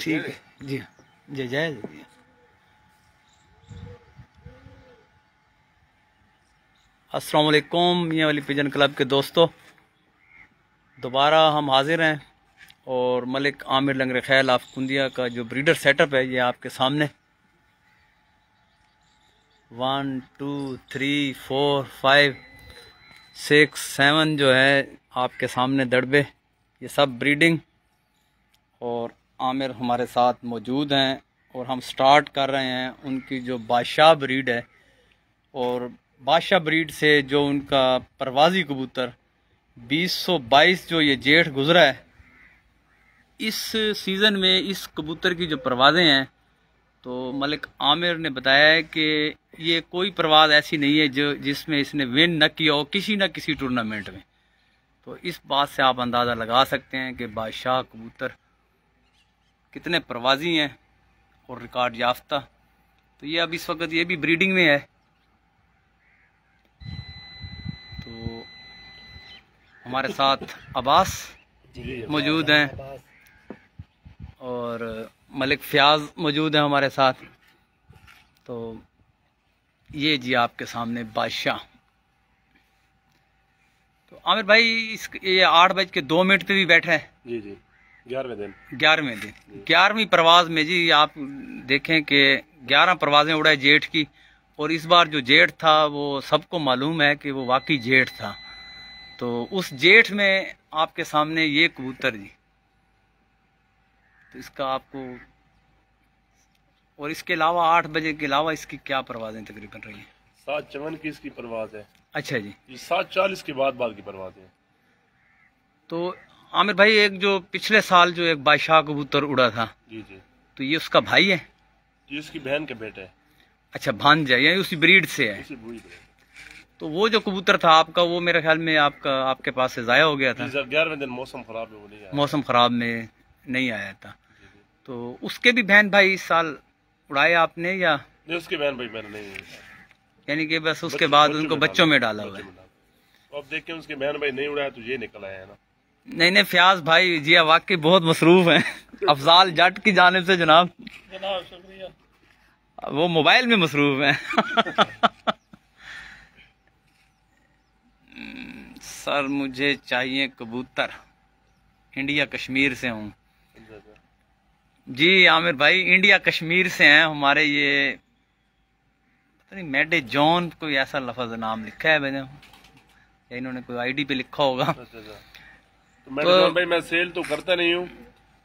ठीक है जी, जय जय। अस्सलाम वालेकुम मियां वाली पिजन क्लब के दोस्तों, दोबारा हम हाजिर हैं और मलिक आमिर लंगर खैल ऑफ कुंदिया का जो ब्रीडर सेटअप है ये आपके सामने 1 2 3 4 5 6 7 जो है आपके सामने दड़बे, ये सब ब्रीडिंग और आमिर हमारे साथ मौजूद हैं और हम स्टार्ट कर रहे हैं उनकी जो बादशाह ब्रीड है। और बादशाह ब्रीड से जो उनका परवाजी कबूतर 2022 जो ये जेठ गुजरा है, इस सीज़न में इस कबूतर की जो परवाज़ें हैं तो मलिक आमिर ने बताया है कि ये कोई परवाज़ ऐसी नहीं है जो जिसमें इसने विन न किया हो किसी न किसी टूर्नामेंट में। तो इस बात से आप अंदाज़ा लगा सकते हैं कि बादशाह कबूतर कितने परवाजी हैं और रिकॉर्ड याफ्ता। तो ये अब इस वक्त ये भी ब्रीडिंग में है। तो हमारे साथ अब्बास मौजूद हैं और मलिक फयाज मौजूद हैं हमारे साथ। तो ये जी आपके सामने बादशाह। तो आमिर भाई ये 8:02 पे भी बैठे हैं जी जी, 11वें दिन 11वीं परवाज में जी। आप देखें कि 11 परवाजें उड़ाए जेठ की, और इस बार जो जेठ था वो सबको मालूम है कि वो वाकई जेठ था। तो उस जेठ में आपके सामने ये कबूतर जी, तो इसका आपको, और इसके अलावा 8 बजे के अलावा इसकी क्या परवाजें तकरीबन रही हैं? 7:54 की इसकी परवाज है। अच्छा जी, 7:40 के बाद की परवाज है। तो आमिर भाई एक जो पिछले साल जो एक बादशाह कबूतर उड़ा था, जी जी, तो ये उसका भाई है? ये उसकी बहन के बेटे है। अच्छा, भांजा, यानी उसी ब्रीड से है। तो वो जो कबूतर था आपका, वो मेरे ख्याल में आपके पास से जाया हो गया था। 11वें दिन मौसम खराब में वो नहीं आया। मौसम खराब में नहीं आया था। तो उसके भी बहन भाई इस साल उड़ाए आपने या नहीं? उसके बहन भाई मैंने नहीं, यानी कि बस उसके बाद उनको बच्चों में डाला हुआ है। अब देखें उसके बहन भाई नहीं उड़ाया तो ये निकल आया है ना। नहीं फयाज भाई जी वाकई बहुत मसरूफ हैं। अफजाल जट की जानिब से जनाब शुक्रिया। वो मोबाइल में मसरूफ हैं। सर मुझे चाहिए कबूतर, इंडिया कश्मीर से हूँ जी। आमिर भाई इंडिया कश्मीर से हैं हमारे, ये पता नहीं मेडे जॉन कोई ऐसा लफ्ज नाम लिखा है मैंने, या इन्होंने कोई आईडी पे लिखा होगा। तो भाई मैं सेल तो करता नहीं हूँ,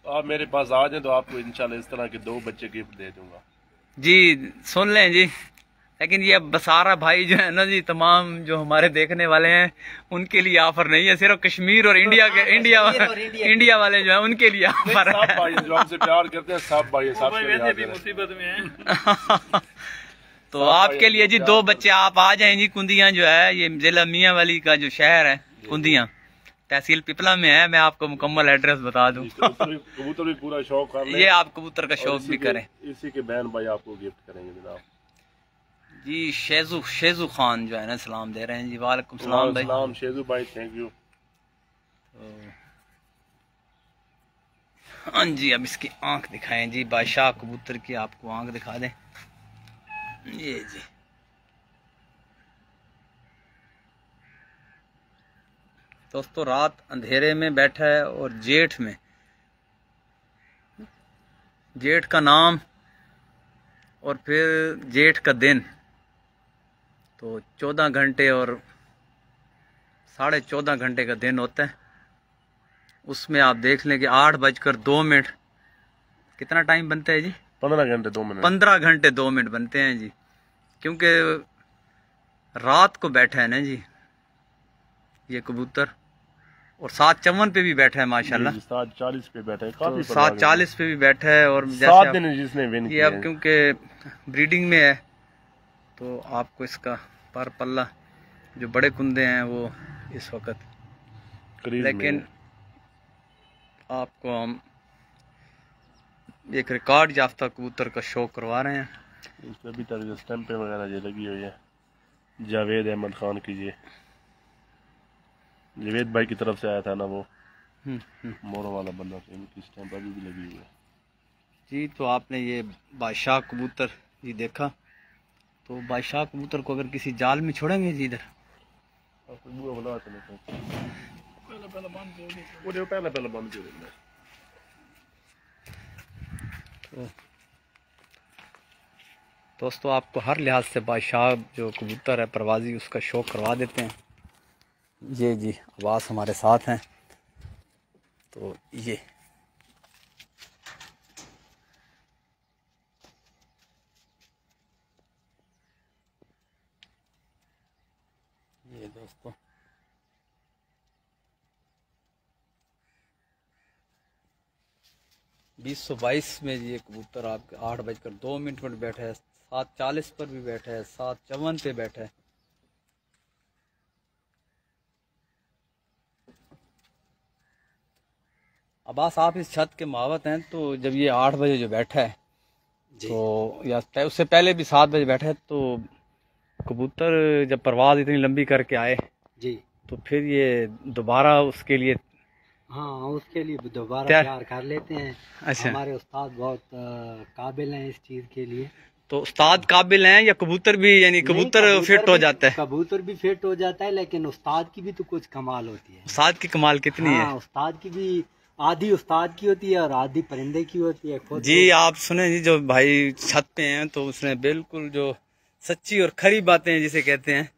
आप मेरे पास आ जाए तो आपको इंशाल्लाह इस तरह के 2 बच्चे गिफ्ट दे दूंगा जी। सुन लें जी, लेकिन ये बसारा भाई जो है ना जी, तमाम जो हमारे देखने वाले हैं उनके लिए ऑफर नहीं है, सिर्फ कश्मीर और इंडिया के इंडिया वाले जो है उनके लिए ऑफर है। सब भाई जो हमसे प्यार करते हैं, सब भाई सब मुसीबत में हैं। तो आपके लिए जी 2 बच्चे आप आ जाएं जी। कुंदिया जो है ये जिला मियां वाली का जो शहर है, कुंदिया तहसील पिपला में है। मैं आपको मुकम्मल एड्रेस बता दूं। कबूतर भी पूरा शौक कर लें, ये आप कबूतर का शौक भी करें। इसी के बहन भाई आपको गिफ्ट करेंगे जनाब जी। शेजू खान जो है ना सलाम दे रहे हैं जी। वालेकुम सलाम भाई। सलाम शेजू भाई, थैंक यू। हाँ जी, अब इसकी आंख दिखाएं जी, बादशाह कबूतर की आपको आंख दिखा दें ये जी। दोस्तों रात अंधेरे में बैठा है और जेठ में, जेठ का नाम और फिर जेठ का दिन, तो 14 घंटे और 14.5 घंटे का दिन होता है। उसमें आप देख लें कि 8:02 कितना टाइम बनता है जी? 15 घंटे 2 मिनट 15 घंटे 2 मिनट बनते हैं जी, क्योंकि रात को बैठा है ना जी ये कबूतर। और 7:54 पे भी बैठा है माशाल्लाह। 7:40 पे बैठा है, तो 7:40 पे भी बैठा है। और 7 दिन जिसने विन किया, अब क्योंकि ब्रीडिंग में है तो आपको इसका पर पल्ला जो बड़े कुंदे हैं वो इस वक्त, लेकिन आपको हम एक रिकॉर्ड याफ्ता कबूतर का शो करवा रहे हैं। इसमें अभी तक जो स्टैंपें वगैरह जो लगी हुई है जावेद अहमद खान की, ये जावेद भाई की तरफ से आया था ना वो मोरो वाला बंदा, से इनकी स्टैंप अभी भी लगी हुई है। जी तो आपने ये बादशाह कबूतर जी देखा, तो बादशाह कबूतर को अगर किसी जाल में छोड़ेंगे जी इधर पहले बंद कर देना। दोस्तों आपको हर लिहाज से बादशाह जो कबूतर है परवाज़ी उसका शौक करवा देते हैं। ये जी अब्बास हमारे साथ हैं, तो ये दोस्तों बीस सौ बाईस में ये कबूतर आपके 8:02 पर बैठा है, 7:40 पर भी बैठा है, 7:54 पे बैठा है। अब्बास आप इस छत के मावत हैं, तो जब ये 8 बजे जो बैठा है तो या उससे पहले भी 7 बजे बैठा है, तो कबूतर जब परवाज़ इतनी लंबी करके आए जी तो फिर ये दोबारा उसके लिए उसके लिए दोबारा तैयार कर लेते हैं। अच्छा, हमारे उस्ताद बहुत काबिल हैं इस चीज़ के लिए। तो उस्ताद काबिल हैं या कबूतर भी, यानी कबूतर फिट हो जाता है? कबूतर भी फिट हो जाता है, लेकिन उस्ताद की भी तो कुछ कमाल होती है। उस्ताद की कमाल कितनी है? उस्ताद की भी आधी उस्ताद की होती है और आधी परिंदे की होती है। खुद जी आप सुने जी, जो भाई छत पे हैं तो उसने बिल्कुल जो सच्ची और खरी बातें जिसे कहते हैं,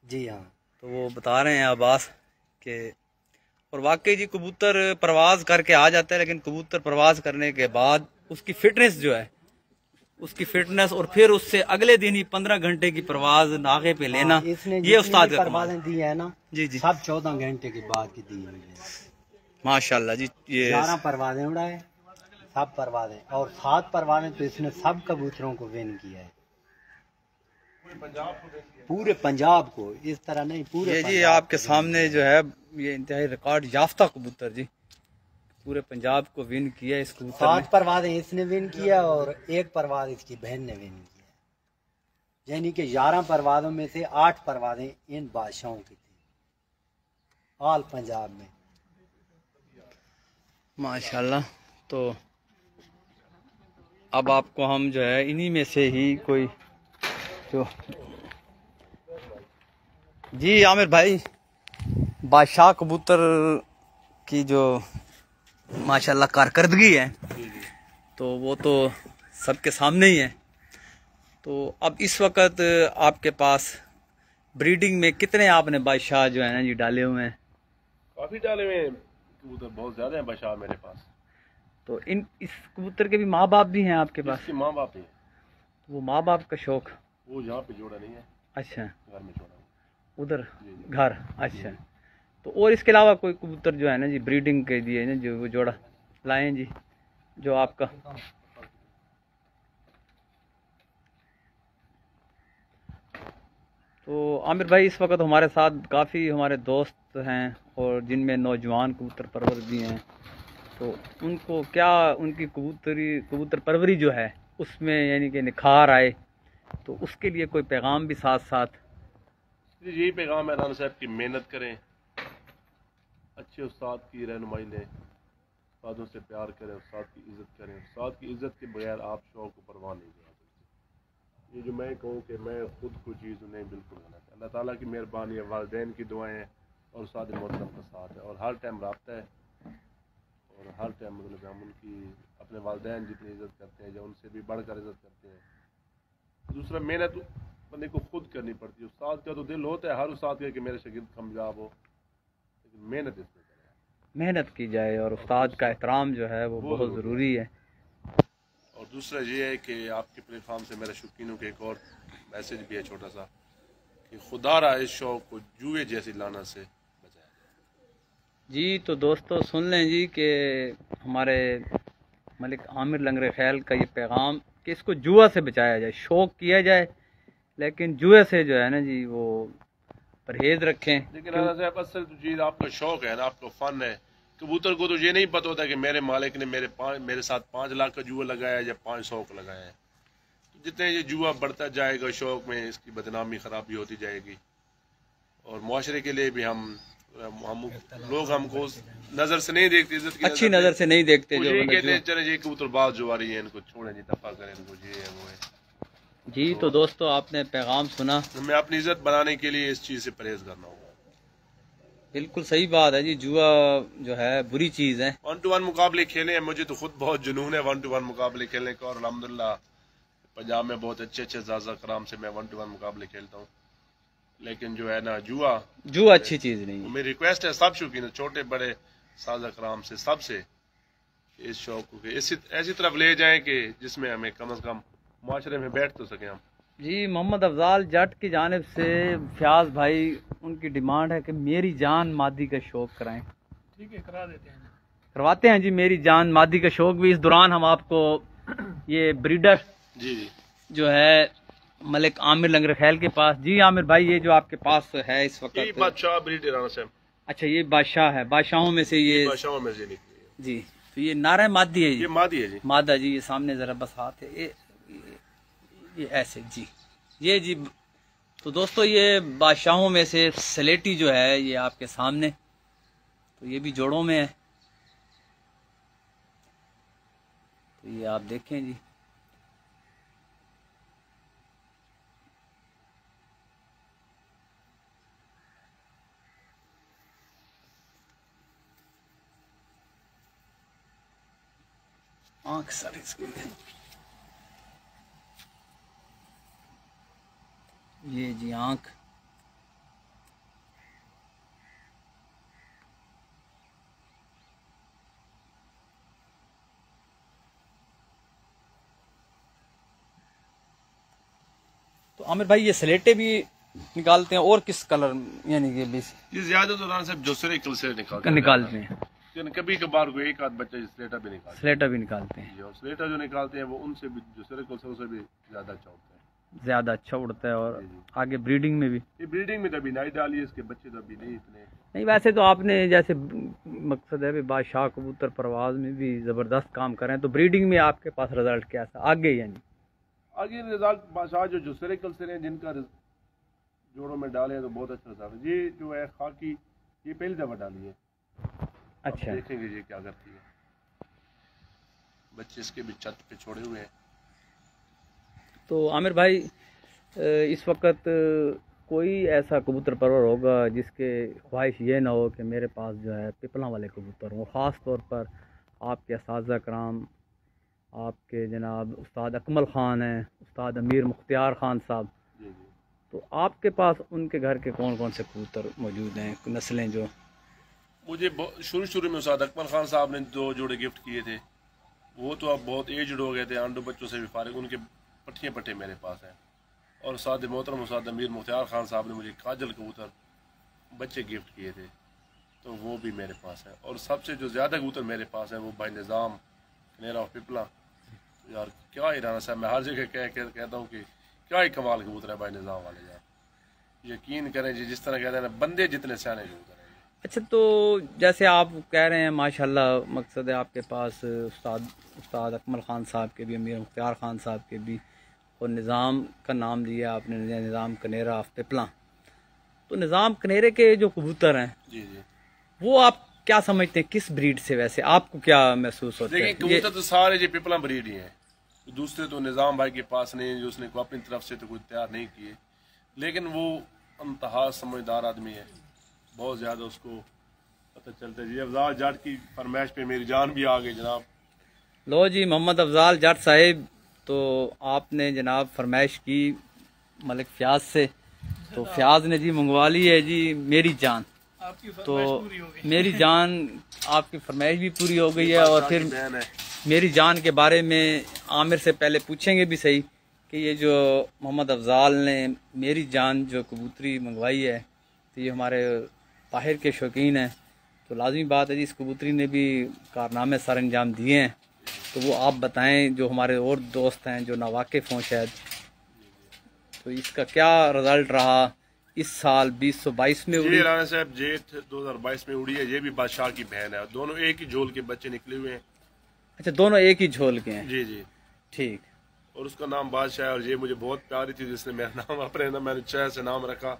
जी हाँ, तो वो बता रहे हैं अब्बास के। और वाकई जी कबूतर परवाज़ करके आ जाता है, लेकिन कबूतर परवाज़ करने के बाद उसकी फिटनेस जो है, उसकी फिटनेस और फिर उससे अगले दिन ही 15 घंटे की परवाज़ नागे पे लेना, ये उस्ताद का परवाज़ें दी है ना जी जी, सब 14 घंटे के बाद की दी हुई है माशाल्लाह जी। ये 11 परवाज़ें उड़ाए, सब परवाज़ें, और 7 परवाज़ें तो इसने सब कबूतरों को विन किया है, पूरे पंजाब को। इस तरह नहीं, पूरे ये जी आपके सामने जो है ये इंतहाई रिकॉर्ड याफ्ता कबूतर जी, पूरे पंजाब को विन किया इस कबूतर ने। 7 परवाज़ें इसने विन किया और 1 परवाज़ इसकी बहन ने विन किया, यानी कि 11 परवाज़ों में से 8 परवाज़ें इन बादशाहों की थी ऑल पंजाब में, माशाल्लाह। तो अब आपको हम जो है इन्हीं में से ही कोई जो जी आमिर भाई बादशाह कबूतर की जो माशाल्लाह कारकर्दगी है, तो वो तो सबके सामने ही है। तो अब इस वक्त आपके पास ब्रीडिंग में कितने आपने बादशाह जो है ना जी डाले हुए हैं? काफी डाले हुए हैं कबूतर, बहुत ज्यादा है बादशाह मेरे पास। तो इस कबूतर के भी माँ बाप भी हैं आपके पास? इसके माँ बाप हैं। तो वो माँ बाप का शौक वो यहाँ पे जोड़ा नहीं है। अच्छा, घर में जोड़ा उधर घर। अच्छा, तो और इसके अलावा कोई कबूतर जो है ना जी ब्रीडिंग के लिए ना जो वो जोड़ा लाएं जी जो आपका? तो आमिर भाई इस वक्त हमारे साथ काफ़ी हमारे दोस्त हैं और जिनमें नौजवान कबूतर परवर भी हैं, तो उनको क्या उनकी कबूतर परवरी जो है उसमें यानी कि निखार आए, तो उसके लिए कोई पैगाम भी साथ साथ? यही पैगाम है, राना साहब की मेहनत करें, अच्छे उस्ताद की रहनुमाई लें, उस्तादों से प्यार करें, उस्ताद की इज़्ज़त करें। उस्ताद की इज़्ज़त के बगैर आप शौक को परवाह नहीं करा सकते। ये जो मैं कहूँ कि मैं खुद को चीज़ नहीं, बिल्कुल गलत है। अल्लाह ताला की मेहरबानी है, वालिदैन की दुआएं हैं और उस्ताद मोहतरम का साथ है, और हर टाइम राब्ता है, और हर टाइम मतलब हम उनकी अपने वालिदैन जितनी इज़्ज़त करते हैं या उनसे भी बढ़कर इज़्ज़त करते हैं। दूसरा मेहनत बंदे को खुद करनी पड़ती है। उस्ताद का तो दिल होता है हर उस्ताद का कि मेरे शागिर्द कामयाब हो, लेकिन मेहनत इसमें करें, मेहनत की जाए, और उस्ताद का एहतराम जो है वो बहुत ज़रूरी है। और दूसरा ये है कि आपके प्लेटफॉर्म से मेरे शौकीनों के एक और मैसेज भी है छोटा सा, कि खुदा रहा इस शौक को जुए जैसी लाना से बचाया जाए। जी तो दोस्तों सुन लें जी कि हमारे मलिक आमिर लंगरे ख्याल का ये पैगाम कि इसको जुआ से बचाया जाए, शौक किया जाए लेकिन जुए से जो है ना जी वो परहेज रखें। लेकिन साहब असल तो चीज़ आपका शौक है ना, आपका फ़न है। कबूतर को तो ये नहीं पता होता कि मेरे मालिक ने मेरे साथ 5 लाख का जुआ लगाया या 500 का लगाया है। तो जितने ये जुआ बढ़ता जाएगा शौक में, इसकी बदनामी ख़राबी होती जाएगी, और मुआशरे के लिए भी हम हम लोग हमको नजर से नहीं देखते, इज्जत की अच्छी नजर से नहीं देखते। जो कहते हैं चले ये कबूतरबाज जो आ रही है इनको छोड़े जी, दफा करें इनको, ये है वो है जी। तो दोस्तों आपने पैगाम सुना, मैं अपनी इज्जत बनाने के लिए इस चीज से परहेज करना होगा। बिल्कुल सही बात है जी। जुआ जो है बुरी चीज है। 1-to-1 मुकाबले खेले हैं, मुझे तो खुद बहुत जुनून है 1-to-1 मुकाबले खेलने का, और अल्हम्दुलिल्लाह पंजाब में बहुत अच्छे ज़ाज़ा कराम से मैं 1-to-1 मुकाबले खेलता हूँ। लेकिन जो है ना जुआ अच्छी चीज नहीं है। मेरी रिक्वेस्ट है सब शौकीन, छोटे बड़े साजा कराम से, सबसे इस शौक को ऐसी तरफ ले जाएं कि जिसमें हमें कम से कम माशरे में बैठ तो सके हम। जी मोहम्मद अफजाल जट की जानिब से फयाज भाई उनकी डिमांड है कि मेरी जान मादी का शौक कराएं। ठीक है, करा देते हैं, करवाते हैं जी। मेरी जान मादी का शौक भी इस दौरान हम आपको ये ब्रीडर जी जो है मलिक आमिर लंगरखैल के पास। जी आमिर भाई, ये जो आपके पास है इस वक्त, ये बादशाह ब्रीड है से। अच्छा ये बादशाह है, बादशाहों में से ये बादशाहों में से निकली है जी। तो ये नारा मादी है, ये मादी है जी, मादा जी। ये सामने जरा बस हाथ है, ये ऐसे जी, ये जी। तो दोस्तों ये बादशाहों में से सलेटी जो है ये आपके सामने, तो ये भी जोड़ों में है। तो ये आप देखें जी, आंख सर इसकी, ये जी आंख। तो आमिर भाई ये स्लेटे भी निकालते हैं और किस कलर, यानी कि ये ज्यादा तो साहब जोसरे कल से निकालते हैं, कभी कभार को एक आध बच्चा स्लेटा भी निकालते हैं, स्लेटा भी निकालते हैं। और स्लेटा जो निकालते हैं वो उनसे भी जोसरे कल से भी ज्यादा अच्छा होता है, ज्यादा अच्छा उड़ता है। और आगे ब्रीडिंग में भी, ये ब्रीडिंग में तो अभी नहीं डाली है, इसके बच्चे तो अभी नहीं इतने नहीं। वैसे तो आपने जैसे मकसद है बादशाह कबूतर परवाज में भी जबरदस्त काम करें, तो ब्रीडिंग में आपके पास रिजल्ट कैसा आगे, यानी आगे रिजल्ट बादशाह जो जोसरे कल से जिनका जोड़ों में डाले हैं तो बहुत अच्छा रिजल्ट है। ये जो है खाकी ये पहली दफा डाली है। अच्छा, देखेंगे ये क्या करती है, बच्चे इसके भी छत पे छोड़े हुए हैं। तो आमिर भाई इस वक्त कोई ऐसा कबूतर परवर होगा जिसके ख्वाहिश ये ना हो कि मेरे पास जो है पिपला वाले कबूतर हों, ख़ास तौर पर आपके असातिज़ा कराम, आपके जनाब उस्ताद अकमल ख़ान हैं, उस्ताद अमीर मुख्तियार ख़ान साहब, तो आपके पास उनके घर के कौन कौन से कबूतर मौजूद हैं, नस्लें जो? मुझे शुरू में उस्ताद अकमल ख़ान साहब ने 2 जोड़े गिफ्ट किए थे, वो तो अब बहुत एजड हो गए थे, आंडू बच्चों से भी फारिग, उनके पट्टियाँ पट्टे मेरे पास हैं। और उस्ताद मोहतरम उस्ताद अमीर मुख्तियार ख़ान साहब ने मुझे काजल कबूतर बच्चे गिफ्ट किए थे, तो वो भी मेरे पास है। और सबसे जो ज़्यादा कबूतर मेरे पास है वो भाई निज़ाम कनेरा और पिपला। यार क्या ही राना साहब, मैं हर जगह कहता हूँ कि क्या ही कमाल कबूतर है भाई निज़ाम वाले, यार यकीन करें जी, जिस तरह कहते हैं ना बंदे जितने सियाने कबूतर हैं। अच्छा, तो जैसे आप कह रहे हैं माशाल्लाह, मकसद है आपके पास उस्ताद अकमल ख़ान साहब के भी, अमीर मुख्तियार ख़ान साहब के भी, और निज़ाम का नाम लिया आपने, निज़ाम कनेरा ऑफ पिपला। तो निज़ाम कनेरे के जो कबूतर हैं जी जी, वो आप क्या समझते हैं, किस ब्रीड से, वैसे आपको क्या महसूस होता है? देखिए कबूतर तो सारे जी पिपला ब्रीड ही हैं, दूसरे तो निज़ाम भाई के पास नहीं, जो उसने अपनी तरफ से तो कोई तैयार नहीं किए, लेकिन वो अंतहा समझदार आदमी है, बहुत ज़्यादा उसको पता चलता है। जी अफजाल जट की फरमाइश पे मेरी जान भी आ गई जनाब। लो जी मोहम्मद अफजाल जट साहिब, तो आपने जनाब फरमाइश की मलिक फयाज से, तो फयाज ने जी मंगवा ली है जी मेरी जान। तो मेरी जान आपकी फरमाइश भी पूरी हो गई है, और फिर मेरी जान के बारे में आमिर से पहले पूछेंगे भी सही कि ये जो मोहम्मद अफजाल ने मेरी जान जो कबूतरी मंगवाई है, तो ये हमारे ताहिर के शौकीन हैं, तो लाजमी बात है जी इस कबूतरी ने भी कारनामे सर अंजाम दिए हैं। तो वो आप बताएं, जो हमारे और दोस्त हैं जो नावाकिफ़ हों शायद, तो इसका क्या रिजल्ट रहा इस साल 2022 में? उड़ी राना साहब जेठ 2022 में उड़ी है, ये भी बादशाह की बहन है, दोनों एक ही झोल के बच्चे निकले हुए हैं। अच्छा, दोनों एक ही झोल के हैं? जी जी, ठीक। और उसका नाम बादशाह है, और ये मुझे बहुत प्यारी थी, जिसने मेरा नाम अपने मैंने चाह से नाम रखा,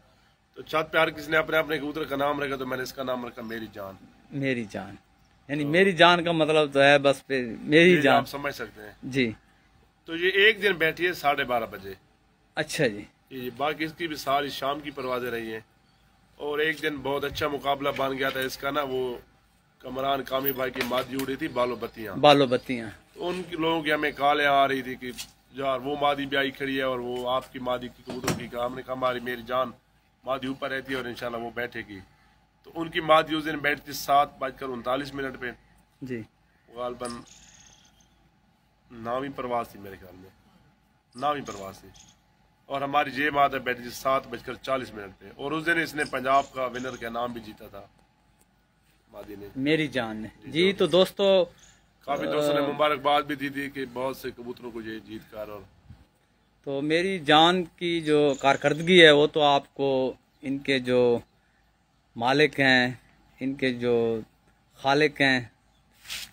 तो छत पे हर किसी ने अपने अपने कबूतर का नाम रखा, तो मैंने इसका नाम रखा मेरी जान। मेरी जान, यानी मेरी जान का मतलब तो है बस पे मेरी जान, आप समझ सकते हैं जी। तो ये एक दिन बैठी है 12:30 बजे। अच्छा जी। ये बाकी इसकी भी सारी शाम की परवाजें रही हैं। और एक दिन बहुत अच्छा मुकाबला बन गया था इसका ना, वो कमरान कामी भाई की मादी उड़ी थी बालो बत्तियां। बालो बत्तियां। तो उन लोगों की हमें कॉलें आ रही थी कि यार वो मादी भी आई खड़ी है और वो आपकी मादी की कबूतरों की, हमने कहा हमारी मेरी जान मादी ऊपर रहती है और इंशाल्लाह वो बैठेगी। तो उनकी मादी उस दिन बैठती 7:39 पे जी। गालबन 9वीं परवाज थी मेरे ख्याल में, 9वीं परवाज थी। और हमारी ये मादा बैठी थी 7:40 पे। और उस दिन इसने पंजाब का विनर का नाम भी जीता था मादी ने, मेरी जान ने। जी तो दोस्तों काफी दोस्तों ने मुबारकबाद भी दी थी कि बहुत से कबूतरों को ये जीत कर। और तो मेरी जान की जो कारकर्दगी है वो तो आपको इनके जो मालिक हैं, इनके जो खालिक हैं,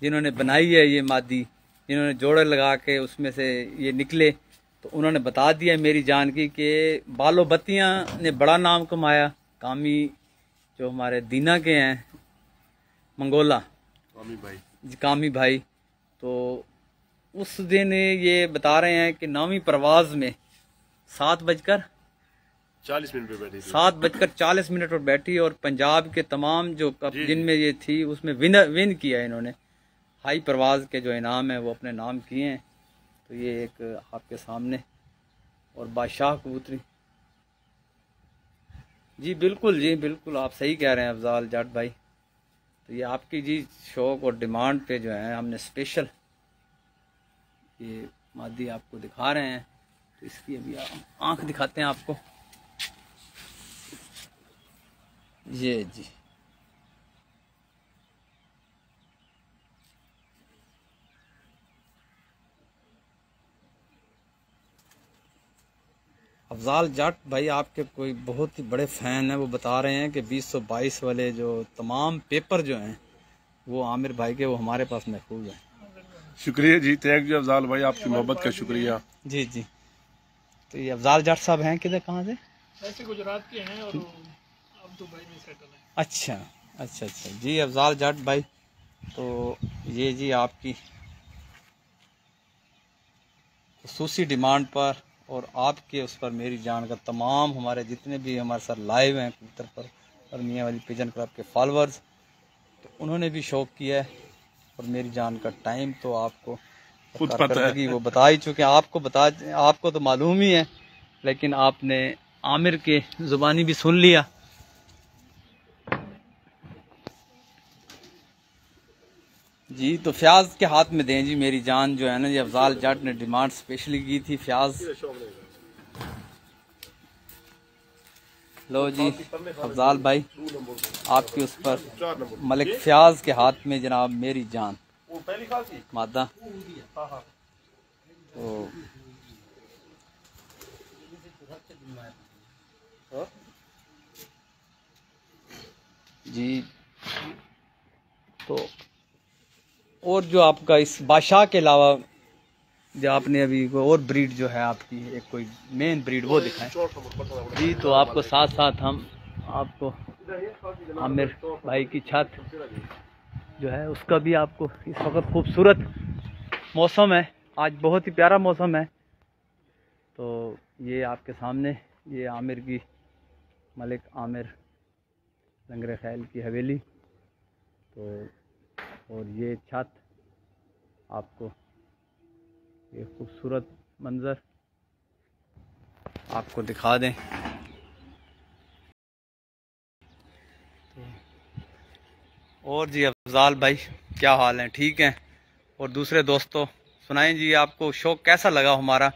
जिन्होंने बनाई है ये मादी, जिन्होंने जोड़े लगा के उसमें से ये निकले, तो उन्होंने बता दिया मेरी जान की कि बालो बत्तियां ने बड़ा नाम कमाया। कामी जो हमारे दीना के हैं, मंगोला कामी भाई, तो उस दिन ये बता रहे हैं कि 9वीं परवाज में 7:40 पे बैठी थी, 7:40 पर बैठी और पंजाब के तमाम जो कप जिनमें ये थी उसमें विन किया इन्होंने। हाई परवाज के जो इनाम है वो अपने नाम किए हैं। तो ये एक आपके सामने, और बादशाह कबूतरी। जी बिल्कुल, जी बिल्कुल आप सही कह रहे हैं अफजाल जाट भाई। तो ये आपकी जी शौक और डिमांड पे जो है हमने स्पेशल ये मादी आपको दिखा रहे हैं। तो इसकी अभी आंख दिखाते हैं आपको। ये जी अफजाल जाट भाई आपके कोई बहुत ही बड़े फ़ैन हैं। वो बता रहे हैं कि 2022 वाले जो तमाम पेपर जो हैं वो आमिर भाई के वो हमारे पास महफूज हैं। शुक्रिया जी, थैंक यू अफजाल भाई, आपकी मोहब्बत का शुक्रिया। जी जी। तो ये अफजाल जाट साहब हैं किधर, कहाँ से? ऐसे गुजरात के हैं और अब दुबई में सेटल है। अच्छा अच्छा अच्छा जी। अफजाल जाट भाई, तो ये जी आपकी खुसूसी डिमांड पर और आपके उस पर मेरी जान का तमाम हमारे जितने भी हमारे साथ लाइव हैं कबूतर पर और मियाँ वाली पिजन क्लब के फॉलोअर्स, तो उन्होंने भी शौक किया है। और मेरी जान का टाइम तो आपको खुद पता है, वो बता ही चुके हैं। आपको तो मालूम ही है, लेकिन आपने आमिर के जुबानी भी सुन लिया। जी तो फ्याज के हाथ में दें जी मेरी जान जो है ना, ये अफजाल जाट ने डिमांड स्पेशली की थी। फ्याज लो जी अफजाल भाई, आपके उस पर मलिक फ्याज के हाथ में जनाब मेरी जान मादा। तो जी तो और जो आपका इस बादशाह के अलावा जो आपने अभी कोई और ब्रीड जो है आपकी एक कोई मेन ब्रीड वो दिखाएं जी। तो आपको साथ साथ हम आपको आमिर भाई की छत जो है उसका भी आपको इस वक्त खूबसूरत मौसम है, आज बहुत ही प्यारा मौसम है। तो ये आपके सामने ये आमिर की मलिक आमिर लंगरे खैल की हवेली। तो और ये छत आपको ये खूबसूरत मंजर आपको दिखा दें। और जी अफजाल भाई क्या हाल है, ठीक हैं? और दूसरे दोस्तों सुनाएं जी आपको शौक़ कैसा लगा हमारा,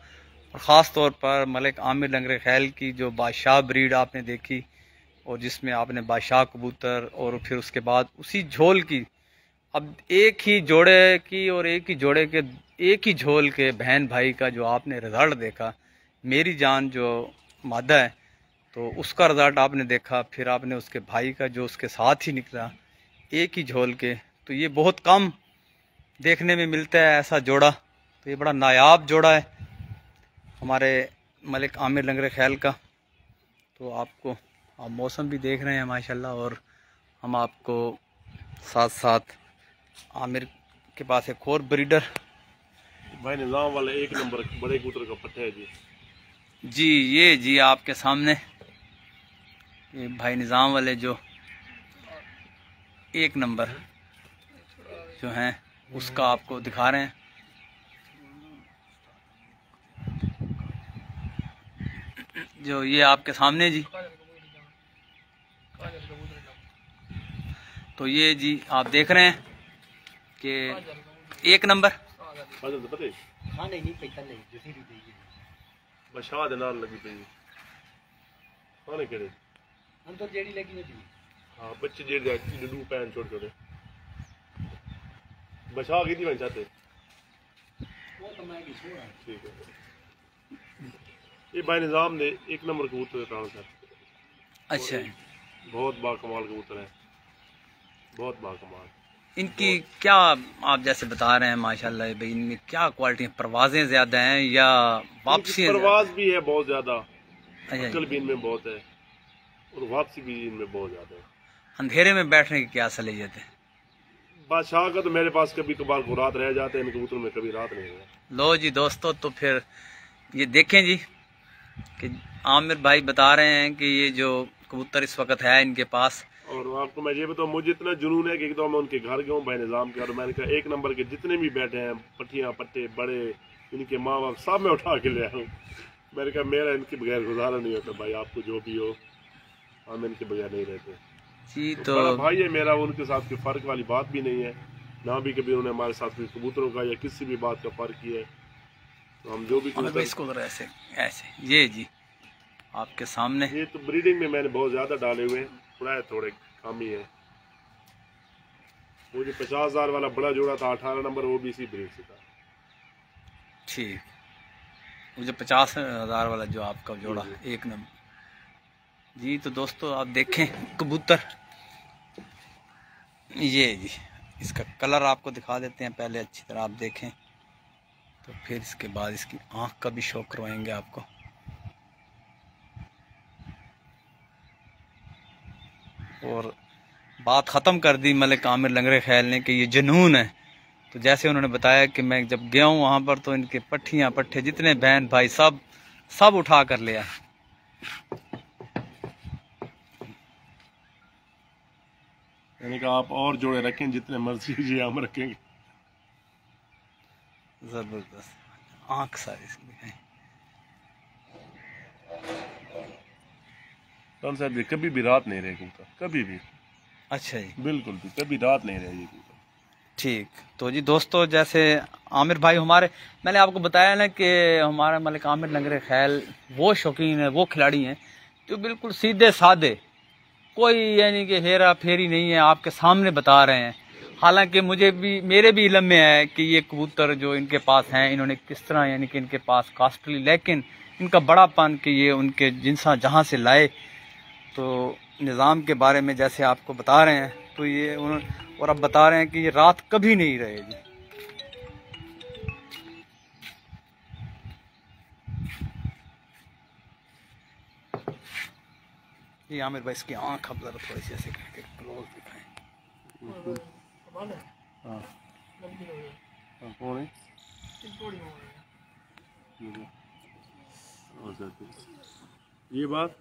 और ख़ास तौर पर मलिक आमिर लंगरे खैल की जो बादशाह ब्रीड आपने देखी और जिसमें आपने बादशाह कबूतर और फिर उसके बाद उसी झोल की अब एक ही जोड़े की और एक ही झोल के बहन भाई का जो आपने रिजल्ट देखा, मेरी जान जो मादा है तो उसका रिजल्ट आपने देखा, फिर आपने उसके भाई का जो उसके साथ ही निकला एक ही झोल के, तो ये बहुत कम देखने में मिलता है ऐसा जोड़ा। तो ये बड़ा नायाब जोड़ा है हमारे मलिक आमिर लंगरे खैल का। तो आपको आप मौसम भी देख रहे हैं माशाल्लाह। और हम आपको साथ साथ आमिर के पास एक और ब्रीडर भाई निजाम वाला 1 नंबर बड़े कबूतर का पट्टा है जी। जी ये जी आपके सामने ये भाई निज़ाम वाले जो 1 नंबर जो हैं उसका आपको दिखा रहे हैं। जो ये आपके सामने जी, तो ये जी आप देख रहे हैं कि 1 नंबर बशाद नाल लगी पई खाने केड़े अंदर जेड़ी लगी है। हाँ बच्चे जेड़ डू पैन छोटे छोटे बशा की नहीं चाहते वो तो मैं छोड़ा। ठीक है। ये भाई निजाम ने 1 नंबर कबूतर प्राण सर। अच्छा बहुत बाकमाल कबूतर है, बहुत बाकमाल। इनकी क्या आप जैसे बता रहे हैं माशाल्लाह भाई, इनमें क्या क्वालिटी है? परवाजें ज्यादा हैं या वापसी? परवाज भी है बहुत ज्यादा, अच्छा अकल भी इनमें बहुत है और वापसी भी इनमें बहुत ज्यादा है। अंधेरे में बैठने की क्या सलाहियत है? बादशाह का तो मेरे पास कभी कभार को रात रह जाते हैं, इन कबूतरों में कभी रात नहीं है। लो जी दोस्तों, तो फिर ये देखें जी कि आमिर भाई बता रहे हैं कि ये जो कबूतर इस वक्त है इनके पास। और आपको मैं ये बताऊँ, मुझे इतना जुनून है कि एकदम मैं उनके घर गया हूँ भाई निजाम के, और मैंने कहा 1 नंबर के जितने भी बैठे हैं पट्टियाँ पट्टे बड़े इनके माँ बाप सब मैं उठा के ले आया हूँ। मैंने कहा मेरा इनके बगैर गुजारा नहीं होता भाई, आपको जो भी हो हम इनके बगैर नहीं रहते जी। तो बड़ा भाई है मेरा, उनके साथ कोई फर्क वाली बात भी नहीं है, ना भी कभी उन्होंने हमारे साथ कोई कबूतरों का या किसी भी बात का फर्क किया है। तो हम जो भी इसको ऐसे ऐसे ये जी आपके सामने, ये तो ब्रीडिंग में मैंने बहुत ज्यादा डाले हुए हैं, थोड़ा है थोड़े कम ही है। वो जो 50,000 वाला बड़ा जोड़ा था 18 नंबर, वो भी इसी ब्रीड से था। ठीक, वो जो 50,000 वाला जो आपका जोड़ा 1 नंबर जी। तो दोस्तों आप देखें कबूतर, ये जी इसका कलर आपको दिखा देते हैं पहले अच्छी तरह आप देखें, तो फिर इसके बाद इसकी आँख का भी शो करवाएंगे आपको। और बात ख़त्म कर दी मलिक आमिर लंगरे ख्याल ने कि ये जुनून है। तो जैसे उन्होंने बताया कि मैं जब गया हूँ वहाँ पर तो इनके पट्टियाँ पट्टे जितने बहन भाई सब उठा कर लिया। मैंने कहा आप और जोड़े रखें जितने मर्जी जी हम रखेंगे। ज़बरदस्त आँख सारी इसकी। साहब कभी भी रात नहीं रहेगी कभी भी। अच्छा जी, बिल्कुल भी कभी रात नहीं रहेगी। ठीक। तो जी दोस्तों, जैसे आमिर भाई हमारे, मैंने आपको बताया ना कि हमारा मलिक आमिर लंगरे ख्याल वो शौकीन है, वो खिलाड़ी हैं जो बिल्कुल सीधे साधे, कोई यानी कि हेरा फेरी नहीं है, आपके सामने बता रहे हैं। हालांकि मेरे भी इल्म में है कि ये कबूतर जो इनके पास हैं इन्होंने किस तरह यानी कि इनके पास कास्टली, लेकिन इनका बड़ापन कि ये उनके जिनसा जहाँ से लाए। तो निज़ाम के बारे में जैसे आपको बता रहे हैं तो ये और अब बता रहे हैं कि ये रात कभी नहीं रहेगी। ये आमिर भाई इसकी आँख अब जरा थोड़ी सी ऐसे करके क्लोज दिखाएं। हाँ ये बात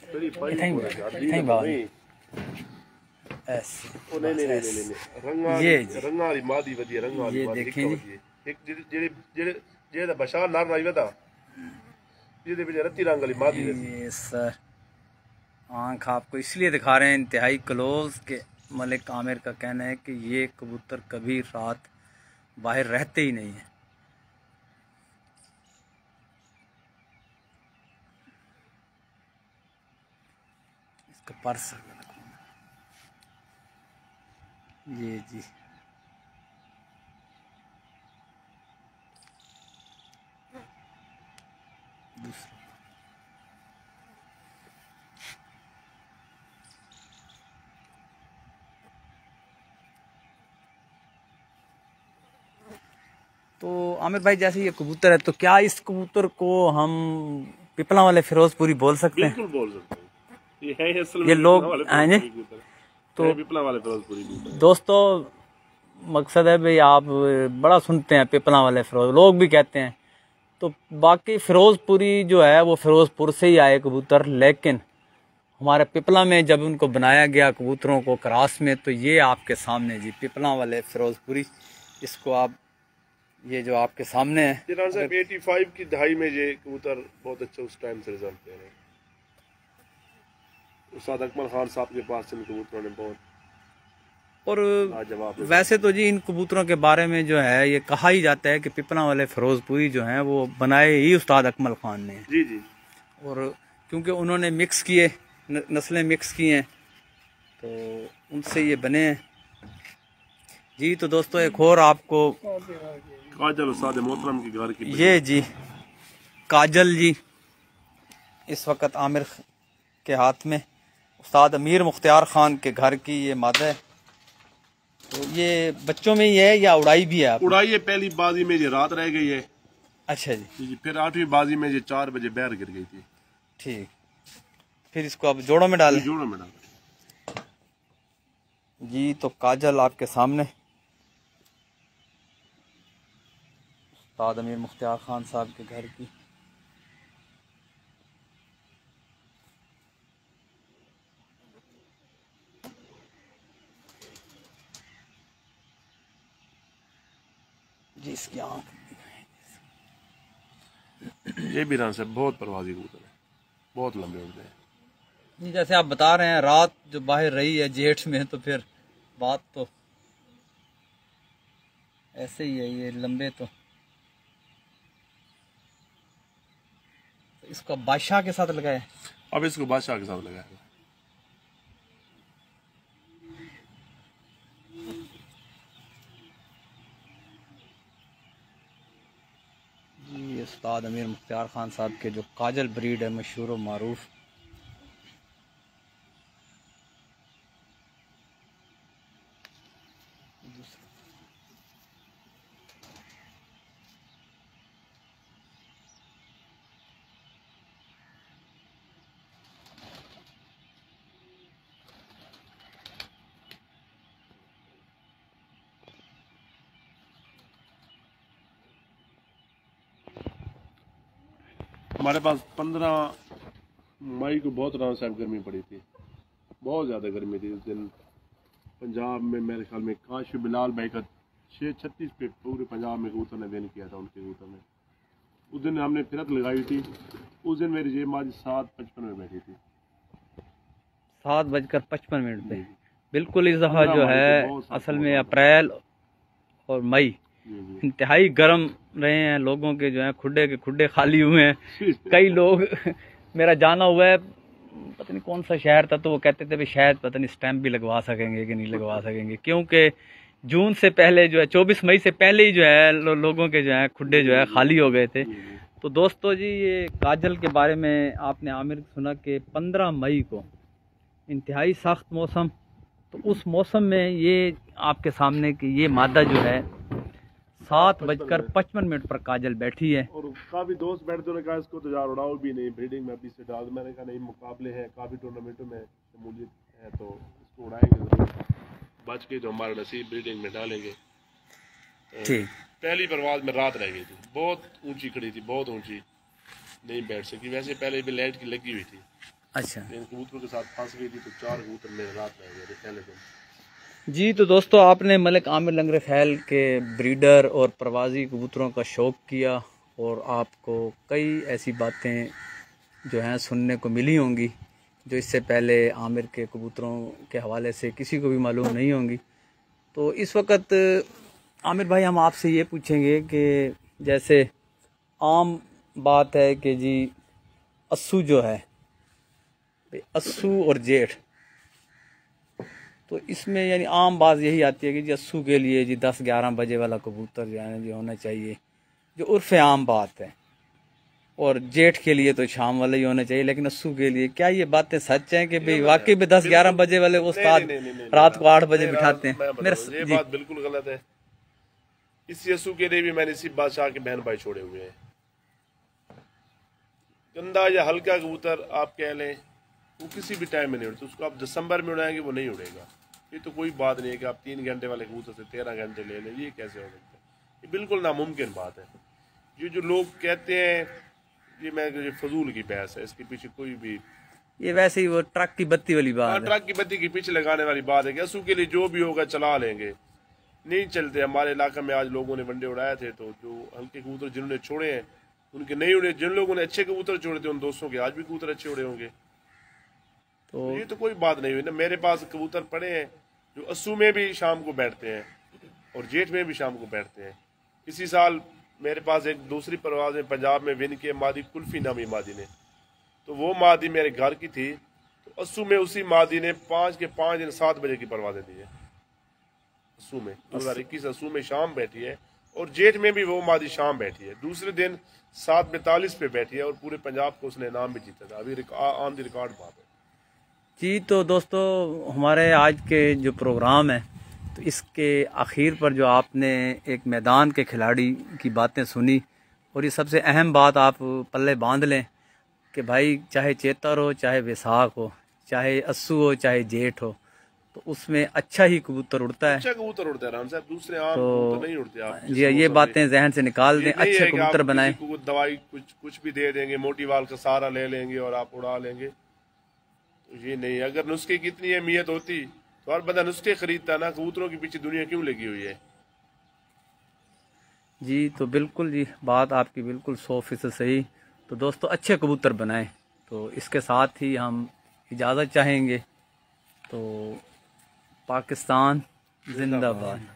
ये देखें जी बशार नार राइवा था रत्ती रंग वाली मादी। ये सर आँख आपको इसलिए दिखा रहे हैं इंतहाई क्लोज के मलिक आमिर का कहना है कि ये कबूतर कभी रात बाहर रहते ही नहीं है। इसका पर्स ये जी दूसरा। तो आमिर भाई जैसे ये कबूतर है, तो क्या इस कबूतर को हम पिपला वाले फिरोजपुरी बोल सकते हैं? बिल्कुल बोल सकते हैं। ये है असल में ये लोग आएंगे तो पिपला वाले फिरोजपुरी कबूतर। दोस्तों मकसद है भाई, आप बड़ा सुनते हैं पिपला वाले फिरोज, लोग भी कहते हैं। तो बाकी फिरोजपुरी जो है वो फिरोजपुर से ही आए कबूतर, लेकिन हमारे पिपला में जब उनको बनाया गया कबूतरों को क्रॉस में, तो ये आपके सामने जी पिपला वाले फिरोजपुरी, इसको आप ये जो आपके सामने है। 85 की दहाई में ये कबूतर बहुत अच्छा उस टाइम से रिजल्ट दे रहे हैं। उस्ताद अकमल खान साहब के पास इन कबूतरों ने बहुत और वैसे तो जी इन कबूतरों के बारे में जो है ये कहा ही जाता है कि पिपला वाले फिरोजपुरी जो हैं वो बनाए ही उस्ताद अकमल खान ने। जी जी। और क्योंकि उन्होंने मिक्स किए, नस्लें मिक्स की हैं, तो उनसे ये बने हैं जी। तो दोस्तों एक और आपको काजल उस्ताद मोहतरम के घर की, ये जी काजल जी इस वक्त आमिर के हाथ में, उस्ताद अमीर मुख्तियार खान के घर की ये मादा है। तो ये बच्चों में ही है या उड़ाई भी है? उड़ाई है। पहली बाजी में ये रात रह गई है। अच्छा जी। फिर 8वीं बाजी में ये 4 बजे बैर गिर गई थी। ठीक, फिर इसको आप जोड़ों में डालें? जोड़ों में डालें जी। तो काजल आपके सामने उस्ताद अमीर मुख्तियार खान साहब के घर की। जी इसकी आँख, ये भी रान से बहुत परवाजी कबूतर है, बहुत लंबे उड़ते हैं जी। जैसे आप बता रहे हैं रात जो बाहर रही है जेठ में, तो फिर बात तो ऐसे ही है, ये लंबे तो इसको बादशाह के साथ लगाए। अब इसको बादशाह के साथ लगाया जी। उस्ताद अमीर मुख्तियार खान साहब के जो काजल ब्रीड है मशहूर व मारूफ। हमारे पास 15 मई को बहुत रान साहब गर्मी पड़ी थी, बहुत ज़्यादा गर्मी थी उस दिन। पंजाब में मेरे ख्याल में काश बिलाल भाई का 636 पे पूरे पंजाब में कबूतर ने विन किया था उनके कबूतर ने। उस दिन हमने फिरत लगाई थी। उस दिन मेरी जेब आज 7:55 में बैठी थी। 7:55 पे बिल्कुल। इस दफ़ा जो है असल में अप्रैल और मई इंतहाई गर्म रहे हैं। लोगों के जो है खुड्डे के खुड्डे खाली हुए हैं। कई लोग मेरा जाना हुआ है, पता नहीं कौन सा शहर था, तो वो कहते थे भाई शायद पता नहीं स्टैंप भी लगवा सकेंगे कि नहीं लगवा सकेंगे, क्योंकि जून से पहले जो है 24 मई से पहले ही जो है लोगों के जो है खुड्डे जो है खाली हो गए थे। तो दोस्तों जी ये काजल के बारे में आपने आमिर सुना कि 15 मई को इंतहाई सख्त मौसम, तो उस मौसम में ये आपके सामने की ये मादा जो है 7:55 पर काजल बैठी है। और काफी दोस्त बैठते उन्होंने कहा इसको तो यार उड़ाओ भी नहीं, ब्रीडिंग में अभी से डाल। मैंने कहा नहीं, मुकाबले हैं, काफी टूर्नामेंटों में शमूलियत है, तो इसको उड़ाएंगे जरूर, बच के जो हमारा नसीब ब्रीडिंग में डालेंगे। ठीक। पहली परवाज में रात रह गई थी, बहुत ऊंची खड़ी थी, बहुत ऊंची, नहीं बैठ सकी। वैसे पहले भी लाइट की लगी हुई थी। अच्छा। कबूतरों के साथ फंस गई थी, तो 4 कबूतर मेरे रात रह गए थे पहले दिन। जी। तो दोस्तों आपने मलिक आमिर लंगरे खैल के ब्रीडर और प्रवासी कबूतरों का शौक़ किया, और आपको कई ऐसी बातें जो हैं सुनने को मिली होंगी जो इससे पहले आमिर के कबूतरों के हवाले से किसी को भी मालूम नहीं होंगी। तो इस वक्त आमिर भाई हम आपसे ये पूछेंगे कि जैसे आम बात है कि जी अस्सू जो है, अस्सू और जेठ, तो इसमें यानी आम बात यही आती है कि जी अस्सू के लिए जी 10-11 बजे वाला कबूतर जो है जी होना चाहिए, जो उर्फ आम बात है, और जेठ के लिए तो शाम वाला ही होना चाहिए। लेकिन अस्सू के लिए क्या ये बातें सच हैं कि भाई वाकई में 10-11 बजे वाले उस्ताद रात को 8 बजे बिठाते हैं? ये बात बिल्कुल गलत है। इसी अस्सू के लिए भी मैंने इसी बादशाह के बहन भाई छोड़े हुए हैं। गंदा या हल्का कबूतर आप कह लें, वो किसी भी टाइम में नहीं उड़ता। उसको आप दिसंबर में उड़ाएंगे वो नहीं उड़ेगा। ये तो कोई बात नहीं है कि आप 3 घंटे वाले कबूतर से 13 घंटे ले लें, ये कैसे हो सकता है? ये बिल्कुल नामुमकिन बात है। ये जो लोग कहते हैं ये फजूल की बहस है, इसके पीछे कोई भी, ये वैसे ही वो ट्रक की बत्ती वाली बात है। ट्रक की बत्ती के पीछे लगाने वाली बात है कि असू के लिए जो भी होगा चला लेंगे, नहीं चलते। हमारे इलाके में आज लोगों ने वनडे उड़ाए थे, तो जो हल्के कबूतर जिन्होंने छोड़े हैं उनके नहीं उड़े, जिन लोगों ने अच्छे कबूतर छोड़े थे उन दोस्तों के आज भी कबूतर अच्छे उड़े होंगे। तो ये तो कोई बात नहीं हुई ना। मेरे पास कबूतर पड़े हैं जो अस्सू में भी शाम को बैठते हैं और जेठ में भी शाम को बैठते हैं। इसी साल मेरे पास एक दूसरी परवाज में पंजाब में विन के मादी कुल्फी नामी मादी ने, तो वो मादी मेरे घर की थी, तो अस्सू में उसी मादी ने 5 के 5 दिन 7 बजे की परवाजें दी है अस्सू में। 2021 अस्सू में शाम बैठी है और जेठ में भी वो मादी शाम बैठी है। दूसरे दिन 7:42 पे बैठी है और पूरे पंजाब को उसने इनाम भी जीता था। अभी ऑन द रिकॉर्ड बात है जी। तो दोस्तों हमारे आज के जो प्रोग्राम है, तो इसके आखिर पर जो आपने एक मैदान के खिलाड़ी की बातें सुनी, और ये सबसे अहम बात आप पल्ले बांध लें कि भाई चाहे चेतर हो, चाहे वैसाख हो, चाहे अस्सू हो, चाहे जेठ हो, तो उसमें अच्छा ही कबूतर उड़ता है। अच्छा कबूतर उड़ता है राम साहब, दूसरे आम तो कबूतर नहीं उड़ते। आप जी ये बातें जहन से निकाल दें, अच्छे कबूतर बनाएं। दवाई कुछ भी दे देंगे, मोटी वाल का सहारा ले लेंगे और आप उड़ा लेंगे, तो ये नहीं। अगर नुस्खे की इतनी अहमियत होती तो हर बंदा नुस्खे खरीदता ना। कबूतरों के पीछे दुनिया क्यों लगी हुई है? जी तो बिल्कुल जी, बात आपकी बिल्कुल 100% सही। तो दोस्तों अच्छे कबूतर बनाएं। तो इसके साथ ही हम इजाज़त चाहेंगे। तो पाकिस्तान जिंदाबाद।